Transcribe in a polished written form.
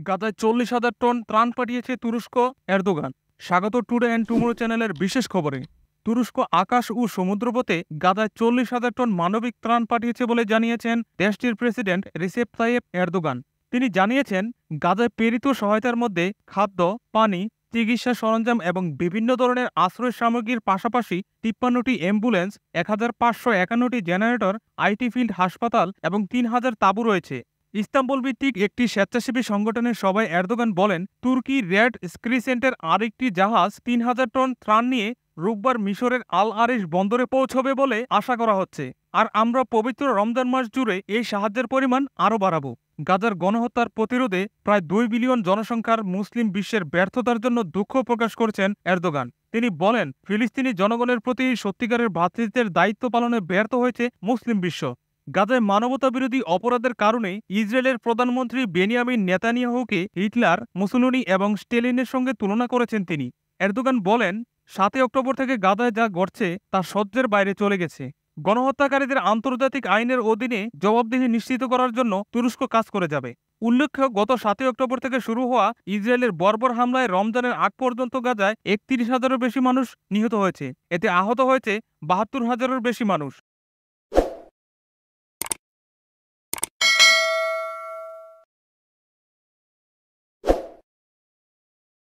গাজায় 40,000 টন ত্রাণ পাঠিয়েছে তুরস্ক। এরদোগান। স্বাগত টুডে অ্যান্ড টুমোরো চ্যানেলের বিশেষ খবরে। তুরস্ক আকাশ ও সমুদ্রপথে গাজায় 40,000 টন মানবিক ত্রাণ পাঠিয়েছে বলে জানিয়েছেন দেশটির প্রেসিডেন্ট রিসেপ তাইয়েপ এরদোগান। তিনি জানিয়েছেন, গাজায় প্রেরিত সহায়তার মধ্যে খাদ্য, পানি, চিকিৎসা সরঞ্জাম এবং বিভিন্ন ধরনের আশ্রয় সামগ্রীর পাশাপাশি 53টি অ্যাম্বুলেন্স, 1,551টি জেনারেটর, আইটি ফিল্ড হাসপাতাল এবং 3,000 তাঁবু রয়েছে। ইস্তাম্বুল ভিত্তিক একটি স্বেচ্ছাসেবী সংগঠনের সভায় এরদোগান বলেন, তুর্কি রেড ক্রিসেন্টের আরেকটি জাহাজ 3,000 টন ত্রাণ নিয়ে রোববার মিশরের আল আরিশ বন্দরে পৌঁছবে বলে আশা করা হচ্ছে। আর আমরা পবিত্র রমজান মাস জুড়ে এই সাহায্যের পরিমাণ আরও বাড়াবো। গাজার গণহত্যার প্রতিরোধে প্রায় 2 বিলিয়ন জনসংখ্যার মুসলিম বিশ্বের ব্যর্থতার জন্য দুঃখ প্রকাশ করেছেন এরদোগান। তিনি বলেন, ফিলিস্তিনি জনগণের প্রতি সত্যিকারের ভ্রাতৃত্বের দায়িত্ব পালনে ব্যর্থ হয়েছে মুসলিম বিশ্ব। গাজায় মানবতাবিরোধী অপরাধের কারণে ইসরায়েলের প্রধানমন্ত্রী বেনিয়ামিন নেতানিয়াহুকে হিটলার, মুসোলিনি এবং স্টেলিনের সঙ্গে তুলনা করেছেন তিনি। এরদোগান বলেন, 7 অক্টোবর থেকে গাজায় যা ঘটছে তা সহ্যের বাইরে চলে গেছে। গণহত্যাকারীদের আন্তর্জাতিক আইনের অধীনে জবাবদিহি নিশ্চিত করার জন্য তুরস্ক কাজ করে যাবে। উল্লেখ্য, গত 7 অক্টোবর থেকে শুরু হওয়া ইসরায়েলের বর্বর হামলায় রমজানের আগ পর্যন্ত গাজায় 31,000-এরও বেশি মানুষ নিহত হয়েছে। এতে আহত হয়েছে 72,000-এরও বেশি মানুষ।